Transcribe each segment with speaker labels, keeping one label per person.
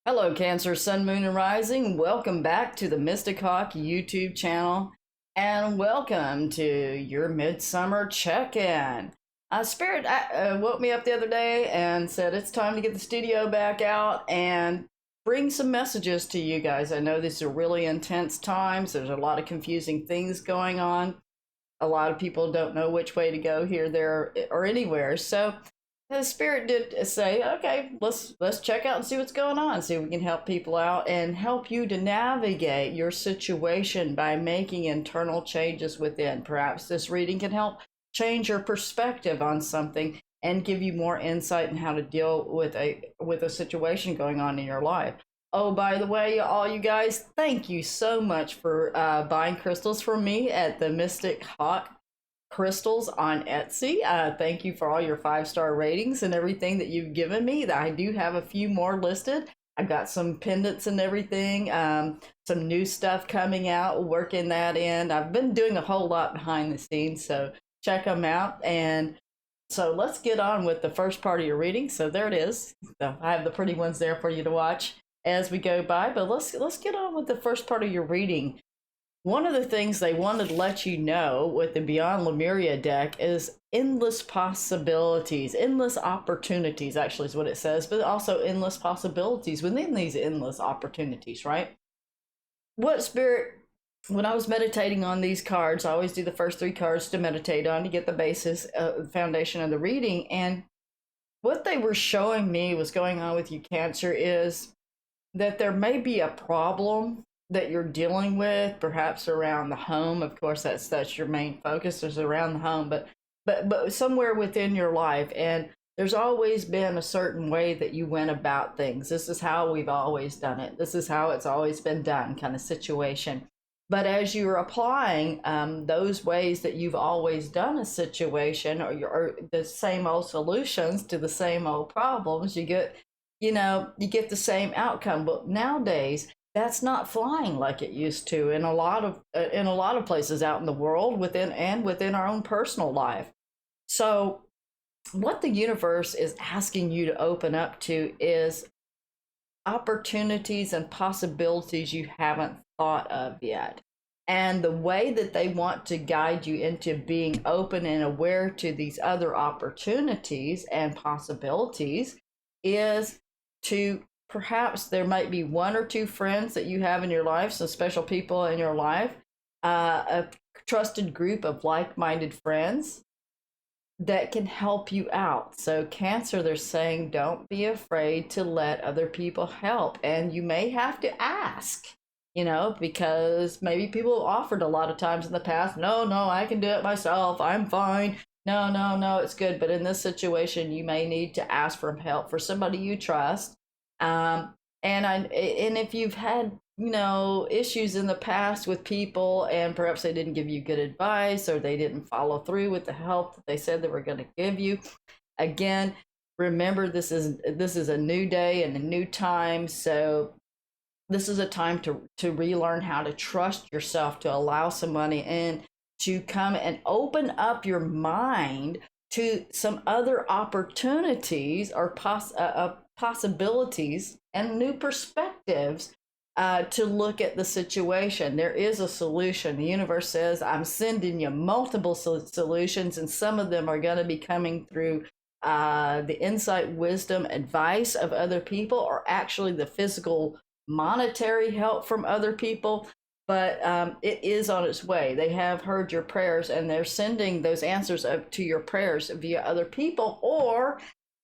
Speaker 1: Hello, Cancer, Sun, Moon, and Rising. Welcome back to the Mystic Hawk YouTube channel, and welcome to your Midsummer check-in. Spirit woke me up the other day and said it's time to get the studio back out and bring some messages to you guys. I know these are really intense times. There's a lot of confusing things going on. A lot of people don't know which way to go here, there, or anywhere. So the spirit did say, okay, let's check out and see what's going on, see if we can help people out and help you to navigate your situation by making internal changes within. Perhaps this reading can help change your perspective on something and give you more insight in how to deal with a situation going on in your life. Oh, by the way, all you guys, thank you so much for buying crystals from me at the Mystic Hawk Crystals on Etsy. Thank you for all your 5-star ratings and everything that you've given me. I do have a few more listed. I've got some pendants and everything, some new stuff coming out, working that in. I've been doing a whole lot behind the scenes, so check them out. And so let's get on with the first part of your reading. So there it is. So I have the pretty ones there for you to watch as we go by, but let's get on with the first part of your reading. One of the things they wanted to let you know with the Beyond Lemuria deck is endless possibilities, endless opportunities, actually is what it says, but also endless possibilities within these endless opportunities, right? What Spirit, when I was meditating on these cards, I always do the first 3 cards to meditate on to get the basis, foundation of the reading. And what they were showing me was going on with you, Cancer, is that there may be a problem that you're dealing with, perhaps around the home. Of course, that's your main focus, is around the home, but somewhere within your life. And there's always been a certain way that you went about things. This is how we've always done it. This is how it's always been done, kind of situation. But as you're applying those ways that you've always done a situation, or the same old solutions to the same old problems, you get the same outcome. But nowadays, that's not flying like it used to in a lot of places out in the world, within our own personal life. So what the universe is asking you to open up to is opportunities and possibilities you haven't thought of yet. And the way that they want to guide you into being open and aware to these other opportunities and possibilities is to, perhaps there might be 1 or 2 friends that you have in your life, some special people in your life, a trusted group of like-minded friends that can help you out. So Cancer, they're saying, don't be afraid to let other people help. And you may have to ask, because maybe people have offered a lot of times in the past, no, I can do it myself, I'm fine. No, it's good. But in this situation, you may need to ask for help for somebody you trust. And if you've had issues in the past with people, and perhaps they didn't give you good advice, or they didn't follow through with the help that they said they were going to give you, again, remember, this is a new day and a new time. So this is a time to relearn how to trust yourself, to allow somebody in to come and open up your mind to some other opportunities or possibilities and new perspectives to look at the situation. There is a solution. The universe says, I'm sending you multiple solutions, and some of them are going to be coming through the insight, wisdom, advice of other people, or actually the physical monetary help from other people. But it is on its way. They have heard your prayers, and they're sending those answers to your prayers via other people or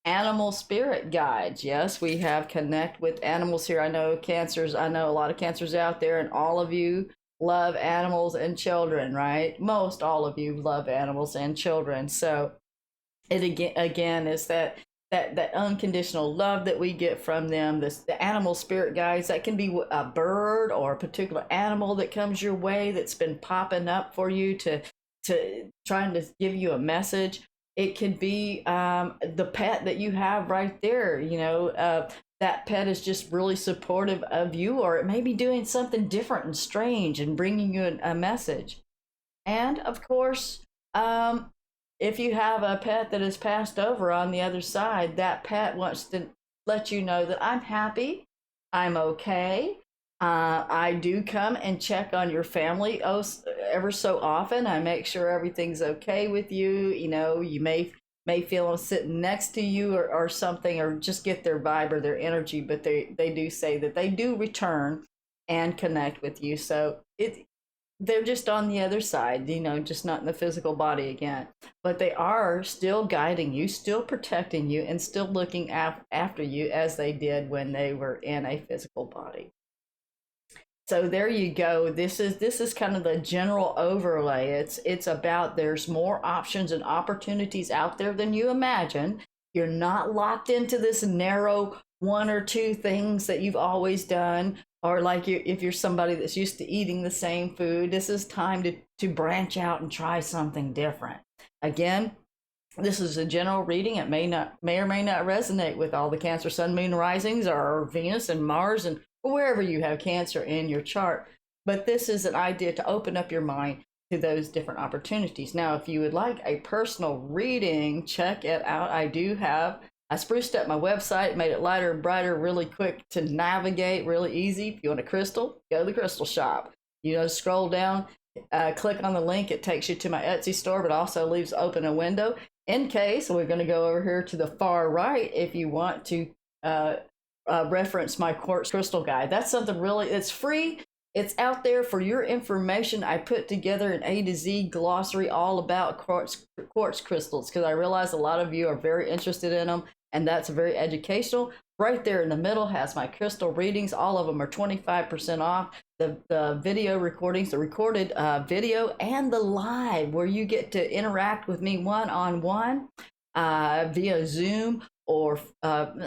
Speaker 1: animal spirit guides. Yes, we have connect with animals here. I know a lot of Cancers out there, and all of you love animals and children, right? Most all of you love animals and children. So it again is that unconditional love that we get from them. The animal spirit guides, that can be a bird or a particular animal that comes your way that's been popping up for you to trying to give you a message. It could be the pet that you have right there. That pet is just really supportive of you, or it may be doing something different and strange and bringing you a message. And of course, if you have a pet that has passed over on the other side, that pet wants to let you know that I'm happy I'm okay. I do come and check on your family ever so often. I make sure everything's okay with you. You know, you may feel them sitting next to you or something, or just get their vibe or their energy. But they do say that they do return and connect with you. So they're just on the other side, you know, just not in the physical body again. But they are still guiding you, still protecting you, and still looking after you as they did when they were in a physical body. So there you go. This is kind of the general overlay. It's about there's more options and opportunities out there than you imagine. You're not locked into this narrow one or two things that you've always done, or like if you're somebody that's used to eating the same food. This is time to branch out and try something different. Again, this is a general reading. It may or may not resonate with all the Cancer Sun Moon risings or Venus and Mars and wherever you have Cancer in your chart. But this is an idea to open up your mind to those different opportunities. Now, if you would like a personal reading, check it out. I spruced up my website, made it lighter and brighter, really quick to navigate, really easy. If you want a crystal, go to the crystal shop. You know, scroll down, click on the link. It takes you to my Etsy store, but also leaves open a window in case. We're going to go over here to the far right if you want to reference my quartz crystal guide. That's something really, it's free. It's out there for your information. I put together an A to Z glossary all about quartz crystals because I realize a lot of you are very interested in them, and that's very educational. Right there in the middle has my crystal readings. All of them are 25% off. The video recordings, the recorded video, and the live where you get to interact with me one-on-one via Zoom or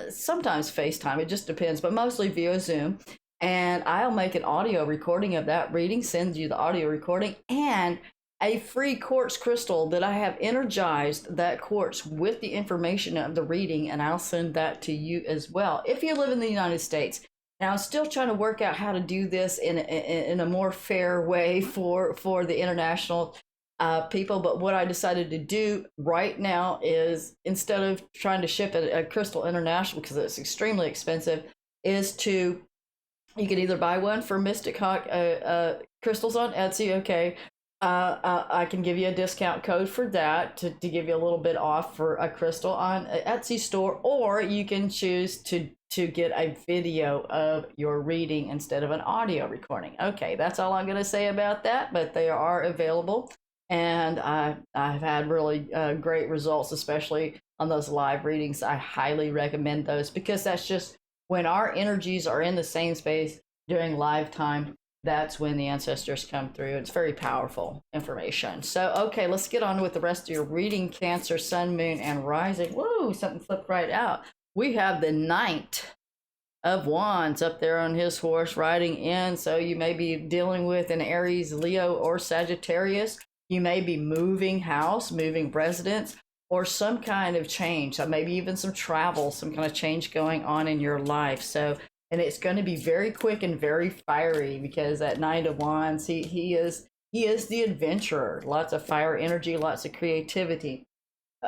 Speaker 1: sometimes FaceTime. It just depends, but mostly via Zoom. And I'll make an audio recording of that reading, send you the audio recording, and a free quartz crystal that I have energized that quartz with the information of the reading, and I'll send that to you as well if you live in the United States. Now, I'm still trying to work out how to do this in a more fair way for the international people, but what I decided to do right now is, instead of trying to ship a crystal international because it's extremely expensive, is to, you can either buy one for Mystic Hawk crystals on Etsy. Okay, I can give you a discount code for that to give you a little bit off for a crystal on an Etsy store, or you can choose to get a video of your reading instead of an audio recording. Okay, that's all I'm going to say about that, but they are available, and I've had really great results, especially on those live readings. I highly recommend those because that's just when our energies are in the same space during live time. That's when the ancestors come through. It's very powerful information. So, okay, let's get on with the rest of your reading, Cancer, Sun, Moon, and Rising. Whoa, something flipped right out. We have the Knight of Wands up there on his horse riding in. So you may be dealing with an Aries, Leo, or Sagittarius. You may be moving house, moving residence, or some kind of change. So maybe even some travel, some kind of change going on in your life. So, and it's going to be very quick and very fiery because that Knight of Wands, he is the adventurer. Lots of fire energy, lots of creativity.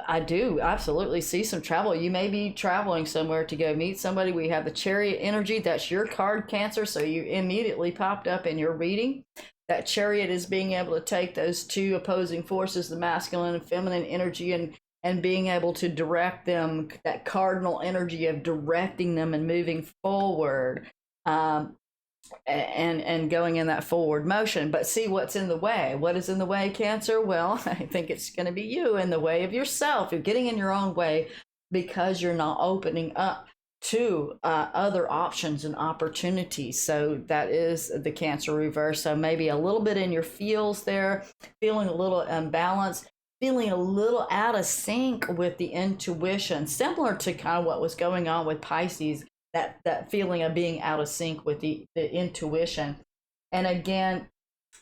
Speaker 1: I do absolutely see some travel. You may be traveling somewhere to go meet somebody. We have the Chariot energy. That's your card, Cancer. So you immediately popped up in your reading. That Chariot is being able to take those two opposing forces, the masculine and feminine energy, and being able to direct them, that cardinal energy of directing them and moving forward, and going in that forward motion. But see what's in the way. What is in the way, Cancer? Well, I think it's going to be you, in the way of yourself. You're getting in your own way because you're not opening up to other options and opportunities. So that is the Cancer reverse. So maybe a little bit in your feels there, feeling a little unbalanced, feeling a little out of sync with the intuition, similar to kind of what was going on with Pisces, that feeling of being out of sync with the intuition. And again,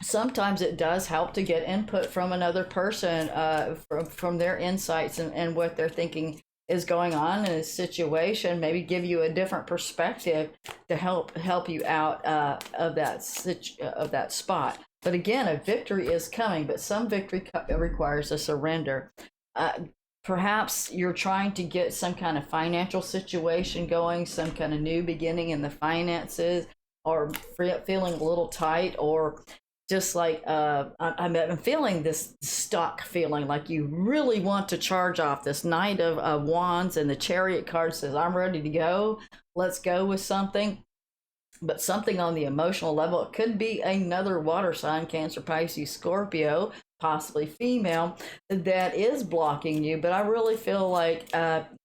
Speaker 1: sometimes it does help to get input from another person, from their insights and what they're thinking is going on in a situation, maybe give you a different perspective to help you out of that spot. But again, a victory is coming, but some victory requires a surrender. perhaps you're trying to get some kind of financial situation going, some kind of new beginning in the finances, or feeling a little tight, or just like I'm feeling this stuck feeling like you really want to charge off. This Knight of Wands and the Chariot card says, I'm ready to go. Let's go with something. But something on the emotional level, it could be another water sign, Cancer, Pisces, Scorpio, possibly female, that is blocking you. But I really feel like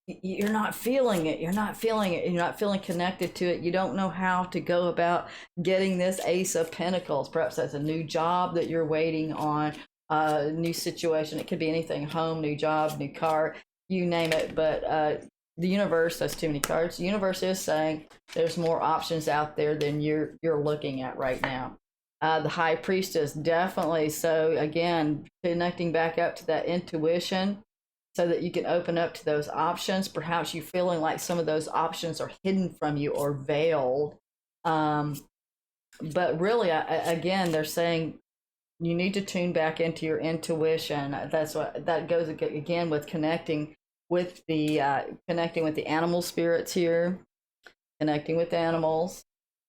Speaker 1: you're not feeling it. You're not feeling it. You're not feeling connected to it. You don't know how to go about getting this Ace of Pentacles. Perhaps that's a new job that you're waiting on, a new situation. It could be anything: home, new job, new car, you name it. But the universe, that's too many cards. The universe is saying there's more options out there than you're looking at right now. The High Priestess, definitely. So again, connecting back up to that intuition so that you can open up to those options. Perhaps you feeling like some of those options are hidden from you or veiled. But really, again, they're saying you need to tune back into your intuition. That's what that goes again with connecting with the animal spirits here, connecting with animals.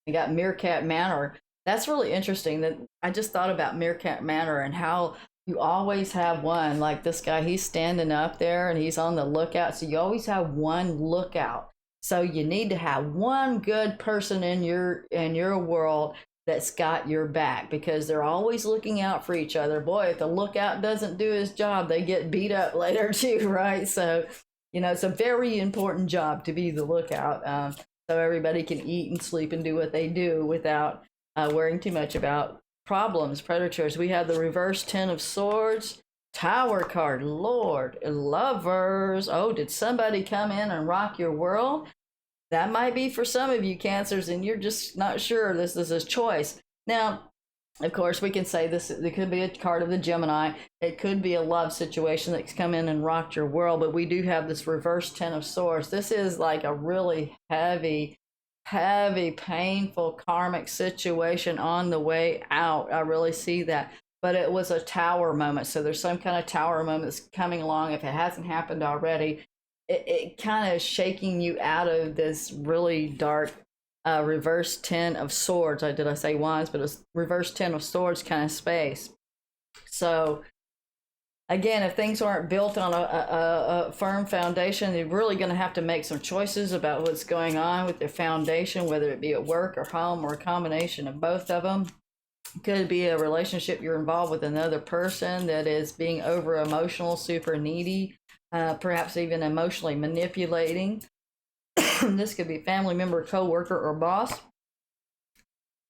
Speaker 1: You got Meerkat Manor. That's really interesting. That I just thought about Meerkat Manor and how you always have one. Like this guy, he's standing up there and he's on the lookout. So you always have one lookout. So you need to have one good person in your world that's got your back, because they're always looking out for each other. Boy, if the lookout doesn't do his job, they get beat up later too, right? So, it's a very important job to be the lookout, so everybody can eat and sleep and do what they do without worrying too much about problems, predators. We have the reverse Ten of Swords, Tower card, Lord, Lovers. Oh, did somebody come in and rock your world? That might be for some of you Cancers, and you're just not sure this is a choice. Now, of course, we can say this, it could be a card of the Gemini. It could be a love situation that's come in and rocked your world, but we do have this reverse Ten of Swords. This is like a really heavy, painful karmic situation on the way out. I really see that. But it was a tower moment. So there's some kind of tower moment that's coming along. If it hasn't happened already, it kind of shaking you out of this really dark reverse Ten of Swords. Did I say Wands? But it's reverse Ten of Swords kind of space. So again, if things aren't built on a firm foundation, you're really going to have to make some choices about what's going on with your foundation, whether it be at work or home or a combination of both of them. It could be a relationship you're involved with another person that is being over emotional, super needy, perhaps even emotionally manipulating. This could be a family member, co-worker, or boss.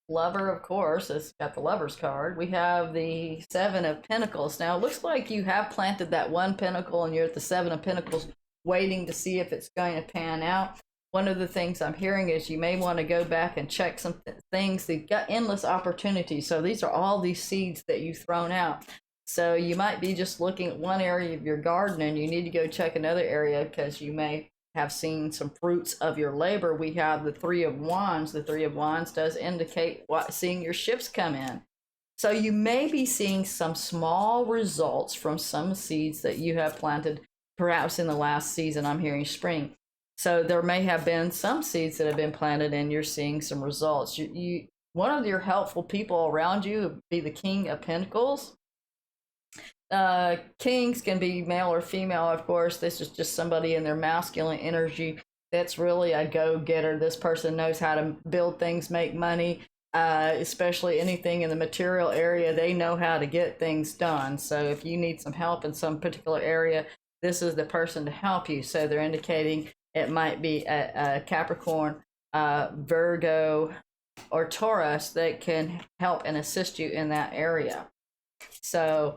Speaker 1: Lover, of course, it's got the Lover's card. We have the Seven of Pentacles. Now, it looks like you have planted that one pentacle and you're at the Seven of Pentacles waiting to see if it's going to pan out. One of the things I'm hearing is you may want to go back and check some things. They've got endless opportunities. So these are all these seeds that you've thrown out. So you might be just looking at one area of your garden and you need to go check another area because you may have seen some fruits of your labor. We have the Three of Wands. The Three of Wands does indicate seeing your ships come in. So you may be seeing some small results from some seeds that you have planted, perhaps in the last season. I'm hearing spring. So there may have been some seeds that have been planted and you're seeing some results. One of your helpful people around you would be the King of Pentacles. Kings can be male or female, of course. This is just somebody in their masculine energy that's really a go-getter. This person knows how to build things, make money, especially anything in the material area. They know how to get things done. So if you need some help in some particular area, this is the person to help you. So they're indicating it might be a Capricorn, Virgo, or Taurus that can help and assist you in that area. So,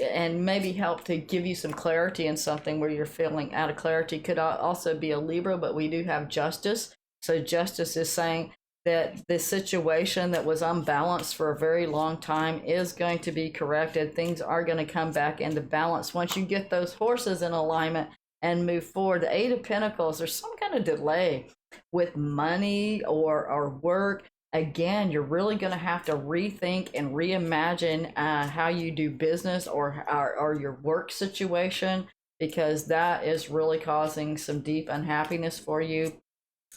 Speaker 1: and maybe help to give you some clarity in something where you're feeling out of clarity. Could also be a Libra, but we do have Justice. So Justice is saying that the situation that was unbalanced for a very long time is going to be corrected. Things are going to come back into balance once you get those horses in alignment and move forward. The Eight of Pentacles, there's some kind of delay with money or work. Again, you're really going to have to rethink and reimagine how you do business or your work situation. because that is really causing some deep unhappiness for you.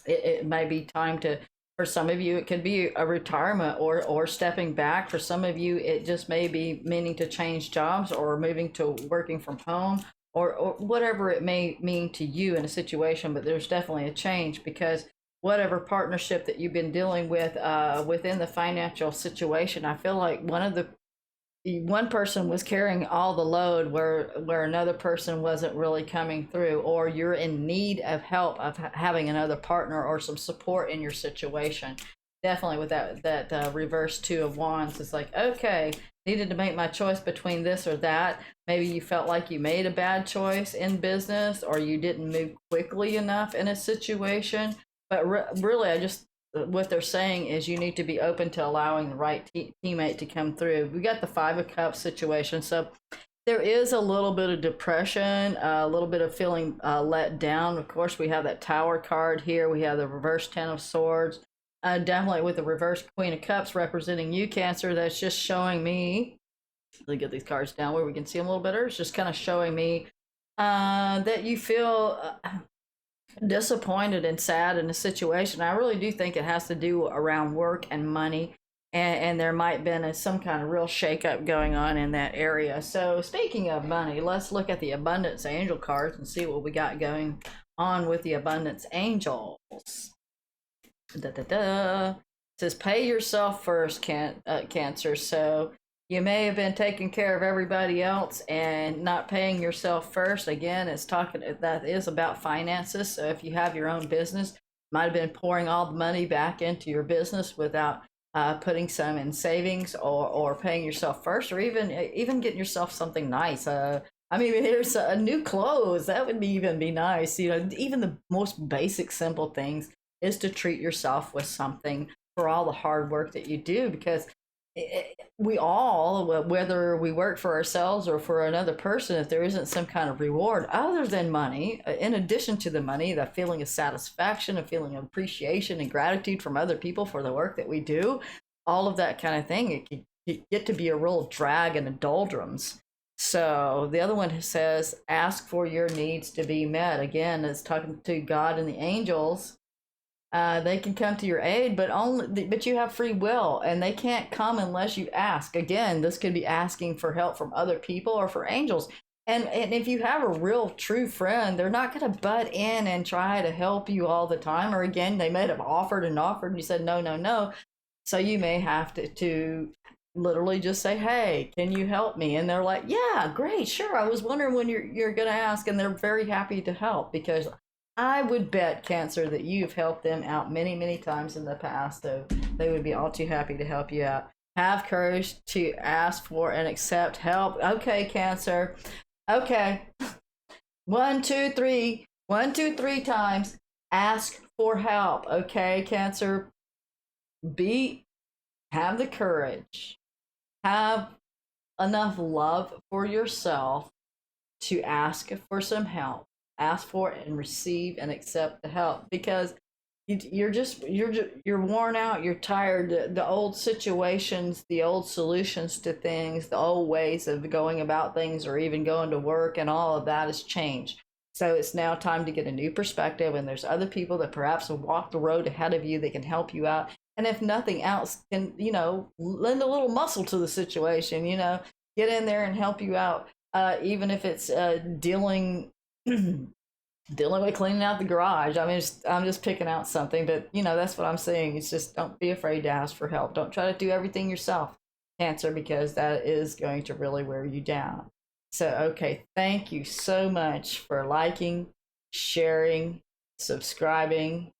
Speaker 1: It may be time to, for some of you, it could be a retirement or stepping back. For some of you, it just may be meaning to change jobs or moving to working from home, or whatever it may mean to you in a situation. But there's definitely a change, because whatever partnership that you've been dealing with within the financial situation, I feel like one person was carrying all the load where another person wasn't really coming through, or you're in need of help of having another partner or some support in your situation. Definitely with that reverse two of wands, it's like, okay, needed to make my choice between this or that. Maybe you felt like you made a bad choice in business, or you didn't move quickly enough in a situation. But really, I just, what they're saying is you need to be open to allowing the right teammate to come through. We got the Five of Cups situation, so there is a little bit of depression, a little bit of feeling let down. Of course, we have that Tower card here. We have the reverse Ten of Swords, definitely with the reverse Queen of Cups representing you, Cancer. That's just showing me, let me get these cards down where we can see them a little better. It's just kind of showing me that you feel disappointed and sad in a situation. I really do think it has to do around work and money, and there might have been some kind of real shakeup going on in that area. So speaking of money, let's look at the Abundance Angel cards and see what we got going on with the Abundance Angels. Da, da, da. It says pay yourself first, Cancer. So you may have been taking care of everybody else and not paying yourself first. Again, it's talking, that is about finances. So if you have your own business, might have been pouring all the money back into your business without putting some in savings, or paying yourself first, or even getting yourself something nice. I mean, here's a new clothes. That would even be nice. You know, even the most basic, simple things is to treat yourself with something for all the hard work that you do, because we all, whether we work for ourselves or for another person, if there isn't some kind of reward other than money, in addition to the money, that feeling of satisfaction, a feeling of appreciation and gratitude from other people for the work that we do, all of that kind of thing, it can get to be a real drag and a doldrums. So the other one says, ask for your needs to be met. Again, it's talking to God and the angels. They can come to your aid, but you have free will, and they can't come unless you ask. Again, this could be asking for help from other people or for angels. And if you have a real true friend, they're not going to butt in and try to help you all the time. Or again, they may have offered and offered, and you said no, no, no. So you may have to literally just say, hey, can you help me? And they're like, yeah, great, sure. I was wondering when you're going to ask, and they're very happy to help, because I would bet, Cancer, that you've helped them out many, many times in the past, so they would be all too happy to help you out. Have courage to ask for and accept help. Okay, Cancer. Okay. 1, 2, 3. 1, 2, 3 times. Ask for help. Okay, Cancer. Have the courage. Have enough love for yourself to ask for some help. Ask for it and receive and accept the help, because you're worn out, you're tired. The old situations, the old solutions to things, the old ways of going about things, or even going to work, and all of that has changed. So it's now time to get a new perspective, and there's other people that perhaps have walked the road ahead of you that can help you out, and if nothing else, can lend a little muscle to the situation, get in there and help you out, even if it's dealing dealing with cleaning out the garage. I mean, I'm just picking out something, but that's what I'm saying. It's just, don't be afraid to ask for help. Don't try to do everything yourself, Cancer, because that is going to really wear you down. So, okay, thank you so much for liking, sharing, subscribing,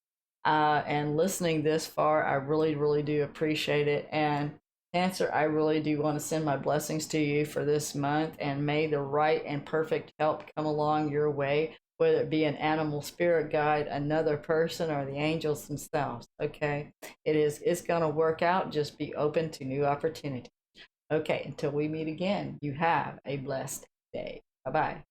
Speaker 1: and listening this far. I really, really do appreciate it. And Cancer, I really do want to send my blessings to you for this month, and may the right and perfect help come along your way, whether it be an animal spirit guide, another person, or the angels themselves. Okay, it's going to work out. Just be open to new opportunities. Okay, until we meet again, you have a blessed day. Bye-bye.